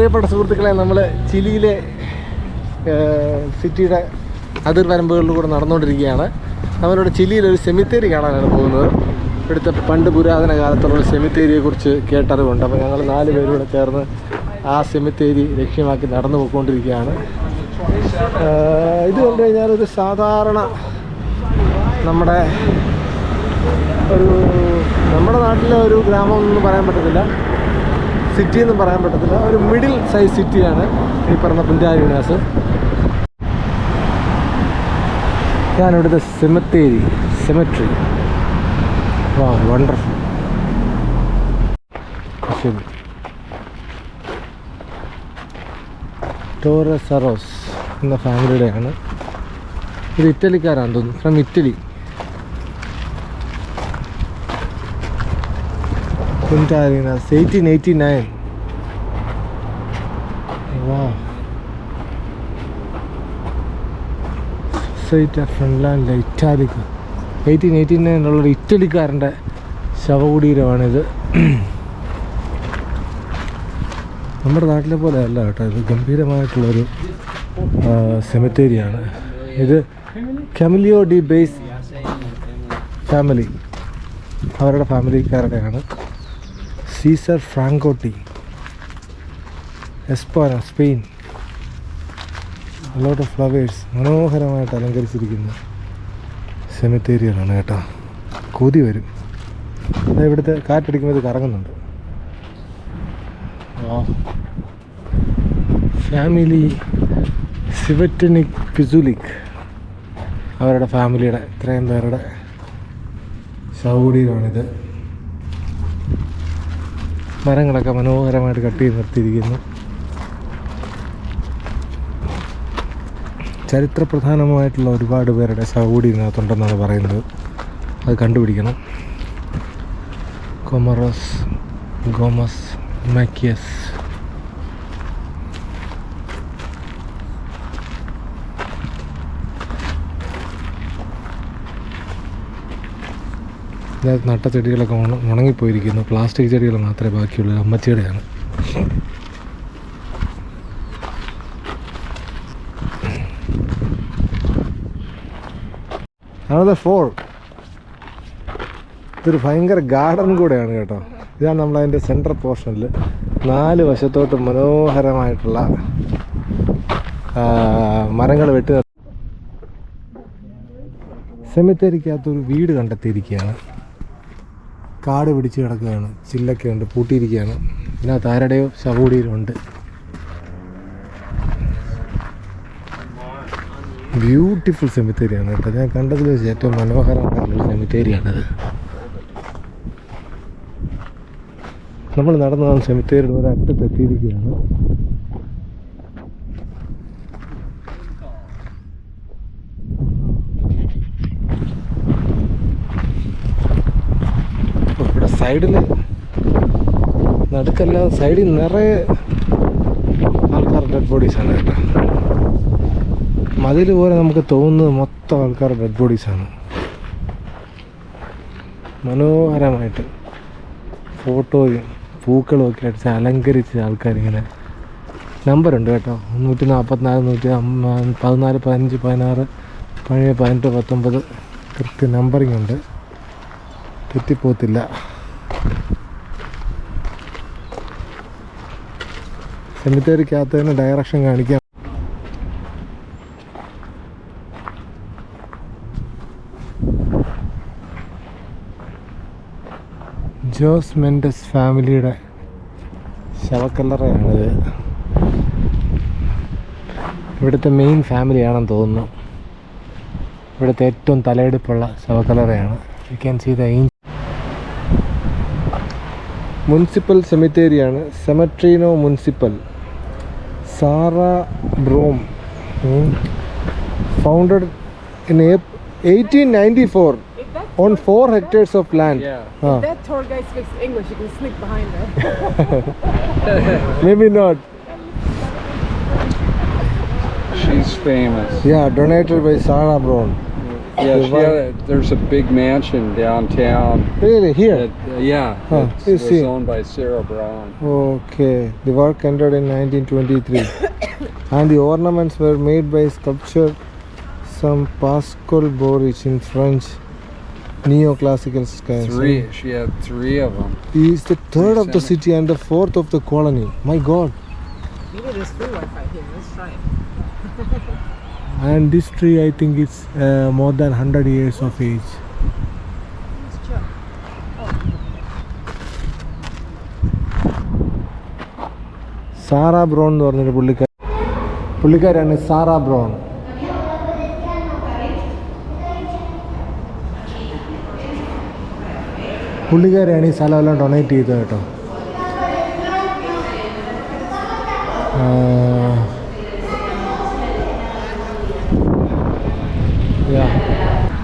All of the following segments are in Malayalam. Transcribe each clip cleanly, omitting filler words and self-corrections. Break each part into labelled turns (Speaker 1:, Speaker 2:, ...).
Speaker 1: പ്രിയപ്പെട്ട സുഹൃത്തുക്കളെ, നമ്മൾ ചിലിയിലെ സിറ്റിയുടെ അതിർവരമ്പുകളിലൂടെ നടന്നുകൊണ്ടിരിക്കുകയാണ്. നമ്മളിവിടെ ചിലിയിലൊരു സെമിത്തേരി കാണാനാണ് പോകുന്നത്. ഇവിടുത്തെ പണ്ട് പുരാതന കാലത്തുള്ള സെമിത്തേരിയെക്കുറിച്ച് കേട്ടറിവുണ്ട്. അപ്പോൾ ഞങ്ങൾ 4 പേരൂടെ ചേർന്ന് ആ സെമിത്തേരി ലക്ഷ്യമാക്കി നടന്നു പോയിക്കൊണ്ടിരിക്കുകയാണ്. ഇത് കണ്ടു കഴിഞ്ഞാൽ ഒരു സാധാരണ നമ്മുടെ നാട്ടിലെ ഒരു ഗ്രാമം എന്ന് പറയാൻ പറ്റത്തില്ല, സിറ്റി എന്നും പറയാൻ പറ്റത്തില്ല, ഒരു മിഡിൽ സൈസ് സിറ്റിയാണ് ഈ പറഞ്ഞ പുഞ്ചാ യൂണിവേഴ്സ്. ഞാനിവിടുത്തെ സെമിട്രി വണ്ടർഫുൾ. ശരി, ടോറസറോസ് എന്ന ഫാമിലിയുടെയാണ്. ഇത് ഇറ്റലിക്കാരാണെന്ന് തോന്നുന്നു, from Italy. Punta Arenas 1889. Wow. Society of Finland Italica 1889 ഉള്ളൊരു ഇറ്റലിക്കാരൻ്റെ ശവകുടീരമാണിത്. നമ്മുടെ നാട്ടിലെ പോലെ അല്ല കേട്ടോ, ഇത് ഗംഭീരമായിട്ടുള്ളൊരു സെമിത്തേരിയാണ്. ഇത് കമിലിയോ ഡി ബേസ് ഫാമിലി, അവരുടെ ഫാമിലിക്കാരുടെയാണ്. Cesar Francotti, Espana, Spain. Lot of flowers, മനോഹരമായിട്ട് അലങ്കരിച്ചിരിക്കുന്ന സെമിത്തേരികളാണ് കേട്ടോ. കൊതി വരും. ഇവിടുത്തെ കാറ്റടിക്കുമ്പോൾ ഇത് കറങ്ങുന്നുണ്ട്. ഫാമിലി സിവറ്റനിക് പിസുലിക്, അവരുടെ ഫാമിലിയുടെ ഇത്രയും പേരുടെ ശവകുടീരമാണിത്. മരങ്ങളൊക്കെ മനോഹരമായിട്ട് കട്ട് ചെയ്ത് നിർത്തിയിരിക്കുന്നു. ചരിത്രപ്രധാനമായിട്ടുള്ള ഒരുപാട് പേരുടെ ശവകുടീരം ഇതിനകത്തുണ്ടെന്നാണ് പറയുന്നത്. അത് കണ്ടുപിടിക്കണം. Gomez Macias. ഇതിനകത്ത് നട്ട ചെടികളൊക്കെ ഉണങ്ങിപ്പോയിരിക്കുന്നു. പ്ലാസ്റ്റിക് ചെടികൾ മാത്രമേ ബാക്കിയുള്ളൂ. അമ്മച്ചിയുടെയാണ്. Another four. ഇതൊരു ഭയങ്കര ഗാർഡൻ കൂടെയാണ് കേട്ടോ. ഇതാണ് നമ്മളതിൻ്റെ സെൻട്രൽ പോർഷനിൽ 4 വശത്തോട്ടും മനോഹരമായിട്ടുള്ള മരങ്ങൾ വെട്ടി. സെമിത്തേരിക്കകത്തൊരു വീട് കണ്ടെത്തിയിരിക്കുകയാണ്. കാട് പിടിച്ച് കിടക്കുകയാണ്, ചില്ലൊക്കെ ഉണ്ട്, പൂട്ടിയിരിക്കുകയാണ്. ഇതിനകത്ത് ആരുടെയോ ശവകുടീരമുണ്ട്. ബ്യൂട്ടിഫുൾ സെമിത്തേരിയാണ് കേട്ടോ. ഞാൻ കണ്ടതിൽ വെച്ച് ഏറ്റവും മനോഹരമായിട്ടുള്ളൊരു സെമിത്തേരിയാണത്. നമ്മൾ നടന്നു സെമിത്തേരിയുടെ ഒരു അറ്റത്തെത്തിയിരിക്കുകയാണ്. ഇവിടെ സൈഡിൽ നടുക്കല്ലാതെ സൈഡിൽ നിറയെ ആൾക്കാർ ഡെഡ് ബോഡീസാണ് കേട്ടോ. മതിൽ പോലെ നമുക്ക് തോന്നുന്നത് മൊത്തം ആൾക്കാർ ഡെഡ് ബോഡീസാണ്. മനോഹരമായിട്ട് ഫോട്ടോയും പൂക്കളും ഒക്കെ അടിച്ച് അലങ്കരിച്ച് ആൾക്കാരിങ്ങനെ. നമ്പറുണ്ട് കേട്ടോ, 144, 114, 15, 16, 17, 18, 19 കൃത്യം നമ്പറിങ് ഉണ്ട്. തെറ്റിപ്പോത്തില്ല. സെമിത്തേരിക്കകത്ത് തന്നെ ഡയറക്ഷൻ കാണിക്കാം. ജോസ് മെൻഡസ് ഫാമിലിയുടെ ശവക്കല്ലറയാണിത്. ഇവിടുത്തെ മെയിൻ ഫാമിലിയാണെന്ന് തോന്നുന്നു. ഇവിടുത്തെ ഏറ്റവും തലയെടുപ്പുള്ള ശവക്കല്ലറയാണ്. You can see the municipal സെമിത്തേരിയാണ്. സെമട്രീനോ municipal. Sara Braun. Founded in 1894 on 4 hectares of land.
Speaker 2: Yeah. If that tour guide speaks English, you can sneak behind her.
Speaker 1: Maybe not.
Speaker 3: She's famous.
Speaker 1: Yeah, donated by Sarah Brown.
Speaker 3: there's a big mansion downtown.
Speaker 1: Really, here?
Speaker 3: Yeah,
Speaker 1: Huh,
Speaker 3: it
Speaker 1: you
Speaker 3: was
Speaker 1: see.
Speaker 3: owned by Sarah Brown.
Speaker 1: Okay, the work ended in 1923 and the ornaments were made by sculptor some Pascal Borich in French neoclassical style.
Speaker 3: She had 3 of them.
Speaker 1: He is the third of the city and the fourth of the colony. My God.
Speaker 2: Maybe there's free Wi-Fi here. Let's try it.
Speaker 1: And this tree, I think it's more than 100 years of age.
Speaker 2: Let's check.
Speaker 1: Sarah Brown എന്ന് പറഞ്ഞൊരു പുള്ളിക്കാരാണ് സാറാ ബ്രോൺ. പുള്ളിക്കാരാണ് ഈ സ്ഥലമെല്ലാം ഡൊണേറ്റ് ചെയ്തത് കേട്ടോ.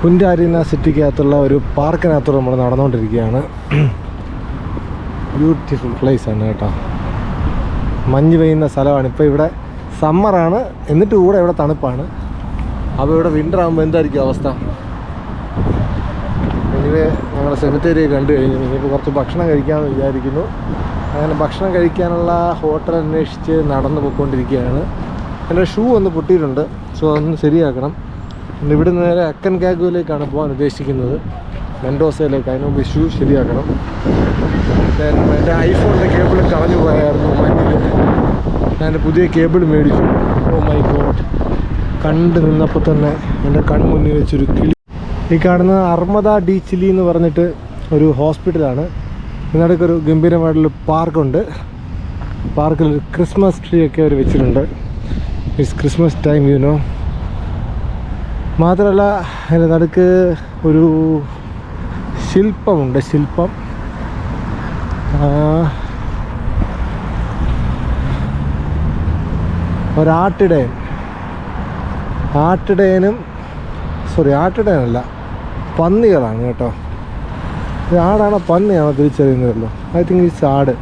Speaker 1: പുൻറ്റാരീന സിറ്റിക്കകത്തുള്ള ഒരു പാർക്കിനകത്തോടെ നമ്മൾ നടന്നുകൊണ്ടിരിക്കുകയാണ്. ബ്യൂട്ടിഫുൾ പ്ലേസ് ആണ് കേട്ടോ. മഞ്ഞ് പെയ്യുന്ന സ്ഥലമാണ്. ഇപ്പോൾ ഇവിടെ സമ്മറാണ്, എന്നിട്ട് കൂടെ ഇവിടെ തണുപ്പാണ്. അപ്പോൾ ഇവിടെ വിൻ്റർ ആകുമ്പോൾ എന്തായിരിക്കും അവസ്ഥ? എനിവേ ഞങ്ങൾ സെമിത്തേരി കണ്ടു കഴിഞ്ഞു. ഇനിയിപ്പോൾ കുറച്ച് ഭക്ഷണം കഴിക്കാമെന്ന് വിചാരിക്കുന്നു. അങ്ങനെ ഭക്ഷണം കഴിക്കാനുള്ള ഹോട്ടൽ അന്വേഷിച്ച് നടന്നു പോയിക്കൊണ്ടിരിക്കുകയാണ്. എൻ്റെ ഷൂ ഒന്ന് പൊട്ടിയിട്ടുണ്ട്, സോ അതൊന്ന് ശരിയാക്കണം. ഇവിടെ നേരെ അക്കൻ കാഗുവിലേക്കാണ് പോകാൻ ഉദ്ദേശിക്കുന്നത്, മെൻഡോസയിലേക്ക്. അതിന് മുമ്പ് ഷൂ ശരിയാക്കണം. എൻ്റെ ഐഫോണിൻ്റെ കേബിൾ കളഞ്ഞു പോയായിരുന്നു മഞ്ഞിൽ. ഞാൻ പുതിയ കേബിൾ മേടിച്ചു. ഓ മൈ ഗോഡ്, കണ്ട് നിന്നപ്പോൾ തന്നെ എൻ്റെ കൺമുന്നിൽ വെച്ചൊരു കിളി. ഈ കാണുന്നത് അർമദ ഡി ചില്ലി എന്ന് പറഞ്ഞിട്ട് ഒരു ഹോസ്പിറ്റലാണ്. ഇതിനടുക്കൊരു ഗംഭീരമായിട്ടുള്ള പാർക്കുണ്ട്. പാർക്കിൽ ഒരു ക്രിസ്മസ് ട്രീ ഒക്കെ അവർ വെച്ചിട്ടുണ്ട്. It's Christmas time you know. മാത്രമല്ല അതിൻ്റെ നടുക്ക് ഒരു ശില്പമുണ്ട്. ശില്പം ഒരാട്ടിടയൻ. ആട്ടിടയനല്ല, പന്നികളാണ് കേട്ടോ. ഇത് ആടാണോ പന്നിയാണോ തിരിച്ചറിയുന്നതല്ലോ. ഐ തിങ്ക് ഇറ്റ്സ് ആട്.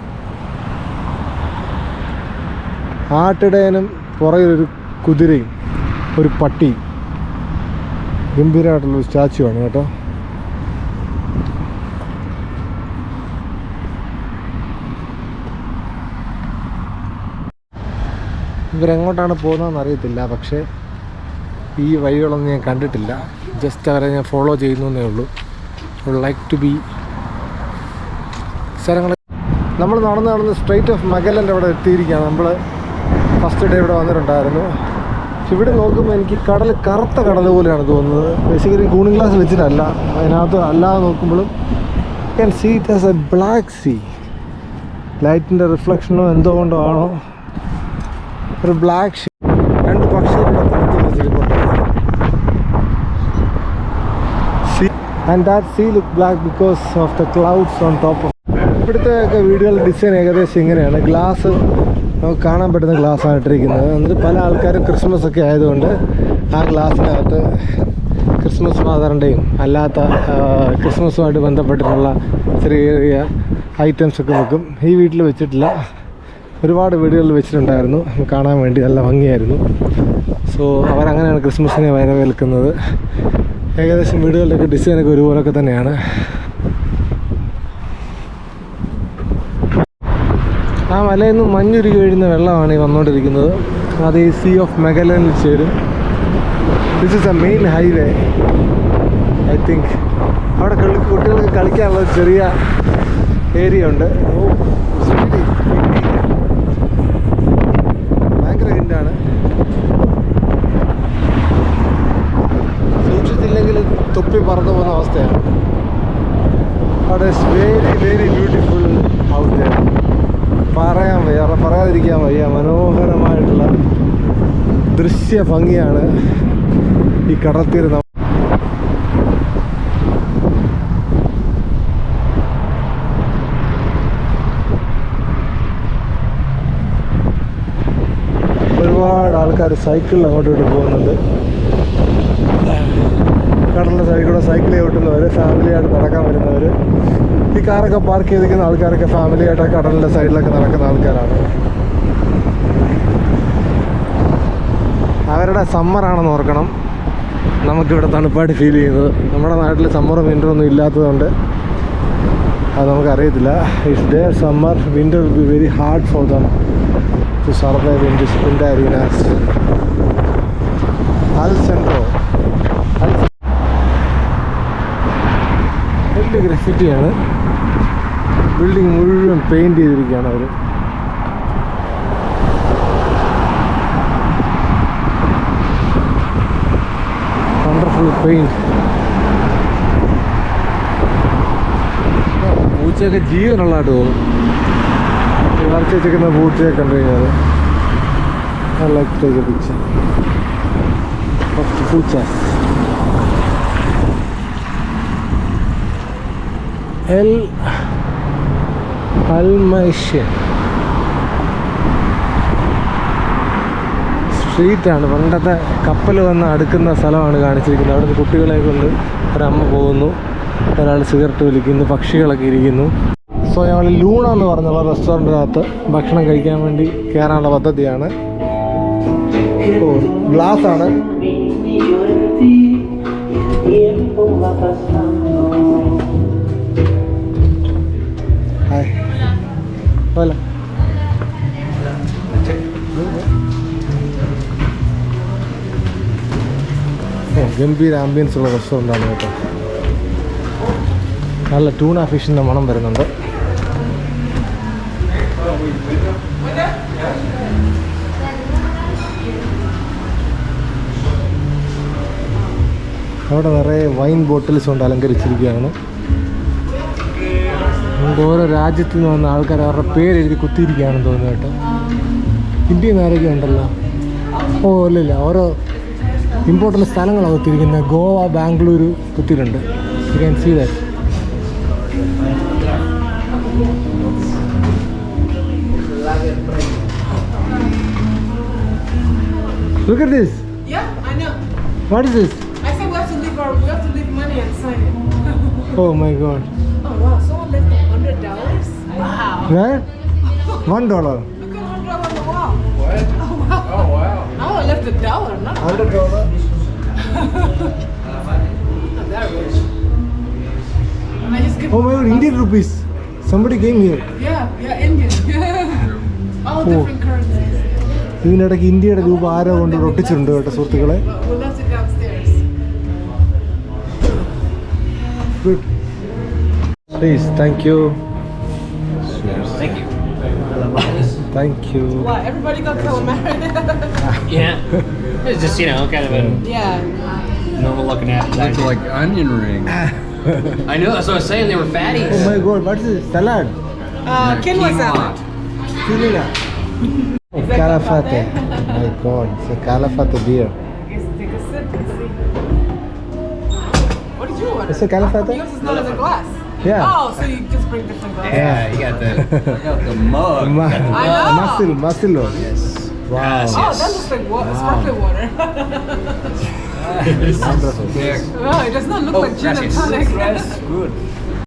Speaker 1: ആട്ടിടയനും പുറകിലൊരു കുതിരയും ഒരു പട്ടിയും. ഗംഭീരമായിട്ടുള്ളൊരു സ്റ്റാച്ചു ആണ് കേട്ടോ. ഇവരെങ്ങോട്ടാണ് പോകുന്നതെന്ന് അറിയത്തില്ല, പക്ഷേ ഈ വഴികളൊന്നും ഞാൻ കണ്ടിട്ടില്ല. ജസ്റ്റ് അവരെ ഞാൻ ഫോളോ ചെയ്യുന്നേ ഉള്ളൂ. ലൈക്ക് ടു ബി സ്ഥലങ്ങൾ. നമ്മൾ നടന്ന് സ്ട്രൈറ്റ് ഓഫ് മഗലൻ്റെ അവിടെ എത്തിയിരിക്കുകയാണ്. നമ്മൾ ഫസ്റ്റ് ഡേ ഇവിടെ വന്നിട്ടുണ്ടായിരുന്നു. പക്ഷെ ഇവിടെ നോക്കുമ്പോൾ എനിക്ക് കടൽ കറുത്ത കടൽ പോലെയാണ് തോന്നുന്നത്. ബേസിക്കലി കൂളിംഗ് ഗ്ലാസ് വെച്ചിട്ടല്ല, അതിനകത്ത് അല്ലാതെ നോക്കുമ്പോഴും can see it as a black sea. ലൈറ്റിൻ്റെ റിഫ്ലക്ഷനോ എന്തോ കൊണ്ടോ ആണോ ഒരു ബ്ലാക്ക് ഷീ. 2 പക്ഷികളുടെ തണുത്ത് വെച്ചിരിപ്പുണ്ട്. And that sea look black because of the clouds on top of. ഇവിടുത്തെ ഒക്കെ വീടുകളുടെ ഡിസൈൻ ഏകദേശം ഇങ്ങനെയാണ്. ഗ്ലാസ് നമുക്ക് കാണാൻ പറ്റുന്ന ഗ്ലാസ്സാണ് ഇട്ടിരിക്കുന്നത്. എന്നിട്ട് പല ആൾക്കാരും ക്രിസ്മസ് ഒക്കെ ആയതുകൊണ്ട് ആ ഗ്ലാസ്സിനകത്ത് ക്രിസ്മസ് ഫാദറിൻ്റെയും അല്ലാത്ത ക്രിസ്മസുമായിട്ട് ബന്ധപ്പെട്ടിട്ടുള്ള ചെറിയ ചെറിയ ഐറ്റംസൊക്കെ വെക്കും. ഈ വീട്ടിൽ വെച്ചിട്ടില്ല, ഒരുപാട് വീടുകളിൽ വെച്ചിട്ടുണ്ടായിരുന്നു. കാണാൻ വേണ്ടി നല്ല ഭംഗിയായിരുന്നു. സോ അവരങ്ങനെയാണ് ക്രിസ്മസിനെ വരവേൽക്കുന്നത്. ഏകദേശം വീടുകളിലൊക്കെ ഡിസൈനൊക്കെ ഒരുപോലൊക്കെ തന്നെയാണ്. ആ മലയിൽ നിന്ന് മഞ്ഞുരുകി വീഴുന്ന വെള്ളമാണ് ഈ വന്നുകൊണ്ടിരിക്കുന്നത്. അത് ഈ സീ ഓഫ് മെഗലനിൽ ചേരും. This is A main highway I think. അവിടെ കുട്ടികൾക്ക് കളിക്കാനുള്ള ഒരു ചെറിയ ഏരിയ ഉണ്ട്. ഭയങ്കര ഹിൻഡാണ്. സൂക്ഷിച്ചില്ലെങ്കിൽ തൊപ്പി പറന്നു പോകുന്ന അവസ്ഥയാണ്. അവിടെ very very beautiful out there. പറയാതിരിക്കാൻ വയ്യ. മനോഹരമായിട്ടുള്ള ദൃശ്യ ഭംഗിയാണ് ഈ കടൽത്തീരം. ഒരുപാട് ആൾക്കാർ സൈക്കിളിൽ അങ്ങോട്ടും ഇങ്ങോട്ട് പോകുന്നുണ്ട്. കടലിൻ്റെ സൈഡിൽ കൂടെ സൈക്കിൾ ചവിട്ടുന്നവർ, ഫാമിലിയായിട്ട് നടക്കാൻ വരുന്നവർ. ഈ കാറൊക്കെ പാർക്ക് ചെയ്തിരിക്കുന്ന ആൾക്കാരൊക്കെ ഫാമിലിയായിട്ട് കടലിൻ്റെ സൈഡിലൊക്കെ നടക്കുന്ന ആൾക്കാരാണ്. അവരുടെ സമ്മറാണെന്ന് ഓർക്കണം. നമുക്കിവിടെ തണുപ്പായിട്ട് ഫീൽ ചെയ്യുന്നത്. നമ്മുടെ നാട്ടിൽ സമ്മറും വിൻ്ററും ഒന്നും ഇല്ലാത്തതുകൊണ്ട് അത് നമുക്കറിയത്തില്ല. If their summer winter will be very hard for them to survive in this winter Arenas. അൽ സെൻട്രോ വലിയ ഗ്രഫിറ്റിയാണ്. ബിൽഡിംഗ് മുഴുവൻ പെയിൻറ് ചെയ്തിരിക്കുകയാണ് അവർ. Wonderful paint. പൂച്ചയൊക്കെ ജീവനുള്ളതായിട്ട് തോന്നും. വരച്ച് വെച്ചിരിക്കുന്ന പൂച്ചയെ കണ്ടു കഴിഞ്ഞാൽ നല്ല പിക്ചർ പൂച്ച. അൽമൈഷ്യ സ്ട്രീറ്റാണ്. പണ്ടത്തെ കപ്പൽ വന്ന് അടുക്കുന്ന സ്ഥലമാണ് കാണിച്ചിരിക്കുന്നത്. അവിടുന്ന് കുട്ടികളെ കൊണ്ട് ഒരമ്മ പോകുന്നു, ഒരാൾ സിഗരറ്റ് വലിക്കുന്നു, പക്ഷികളൊക്കെ ഇരിക്കുന്നു. സോ ഞങ്ങൾ ലൂണ എന്ന് പറഞ്ഞുള്ള റെസ്റ്റോറൻറ്റിനകത്ത് ഭക്ഷണം കഴിക്കാൻ വേണ്ടി കയറാനുള്ള പദ്ധതിയാണ്. ഓ ഗ്ലാസ് ആണ്. ഹായ് പോലെ ഗംഭീര ആംബിയൻസ് ഉള്ള റെസ്റ്റോറൻ്റാണ് കേട്ടോ. നല്ല ട്യൂണ ഫിഷിൻ്റെ മണം വരുന്നുണ്ട്. അവിടെ നിറയെ വൈൻ ബോട്ടിൽസ് കൊണ്ട് അലങ്കരിച്ചിരിക്കുകയാണ്. നമുക്ക് ഓരോ രാജ്യത്തു നിന്ന് വന്ന ആൾക്കാർ അവരുടെ പേരെഴുതി കുത്തിയിരിക്കുകയാണെന്ന് തോന്നുന്നു കേട്ടോ. ഇന്ത്യയിൽ നിന്ന് ആരൊക്കെ ഉണ്ടല്ലോ. ഓ ഇല്ല, ഓരോ ഇമ്പോർട്ടൻ്റ് സ്ഥലങ്ങളാണ് കുത്തിയിരിക്കുന്നത്. ഗോവ, ബാംഗ്ലൂർ കുത്തിയിട്ടുണ്ട്. You can see that. Look at this.
Speaker 2: Yeah, I know.
Speaker 1: What is this?
Speaker 2: I said we have to leave money and sign it.
Speaker 1: Oh my god.
Speaker 2: Oh wow, someone left $100. Wow.
Speaker 1: Where? $1.
Speaker 2: Look at $100 on the wall.
Speaker 3: What?
Speaker 2: Oh wow.
Speaker 3: Oh, wow.
Speaker 2: No one left $1, not
Speaker 1: $100.
Speaker 2: Not that rich. And I just give
Speaker 1: Oh my god, Indian rupees. Somebody came here.
Speaker 2: Yeah, Indian. All different currencies.
Speaker 1: ഇതിനിടയ്ക്ക് ഇന്ത്യയുടെ രൂപ ആരോ കൊണ്ട് ഒട്ടിച്ചിട്ടുണ്ട് കേട്ടോ സുഹൃത്തുക്കളെ.
Speaker 2: We left it downstairs.
Speaker 1: Good. Please, thank you.
Speaker 4: Thank you.
Speaker 1: Thank you.
Speaker 2: Wow, everybody got calamari.
Speaker 4: Yeah. It's just, kind of a
Speaker 2: Yeah.
Speaker 4: normal looking
Speaker 3: Looks
Speaker 4: appetizer.
Speaker 3: like onion rings.
Speaker 4: I know, that's what I was saying. They were fatties.
Speaker 1: Oh my god, what is this? Salad.
Speaker 2: Quinoa salad.
Speaker 1: Quinoa. Calafate. Oh my god, it's a Calafate beer.
Speaker 2: I guess take a sip and see. What did you order?
Speaker 1: It's a Calafate?
Speaker 2: Yours is not in a glass.
Speaker 1: Yeah.
Speaker 2: Oh, so you just bring different glasses.
Speaker 4: Yeah, you got the.
Speaker 3: I got the mug.
Speaker 2: I know.
Speaker 1: Muscle.
Speaker 4: Yes.
Speaker 1: Wow.
Speaker 4: Yes,
Speaker 2: Oh,
Speaker 4: yes.
Speaker 2: that looks like water, sparkling water.
Speaker 1: Wonderful.
Speaker 3: Thick.
Speaker 2: Oh, it does not look like gin and
Speaker 4: gracias.
Speaker 2: tonic.
Speaker 3: That's good.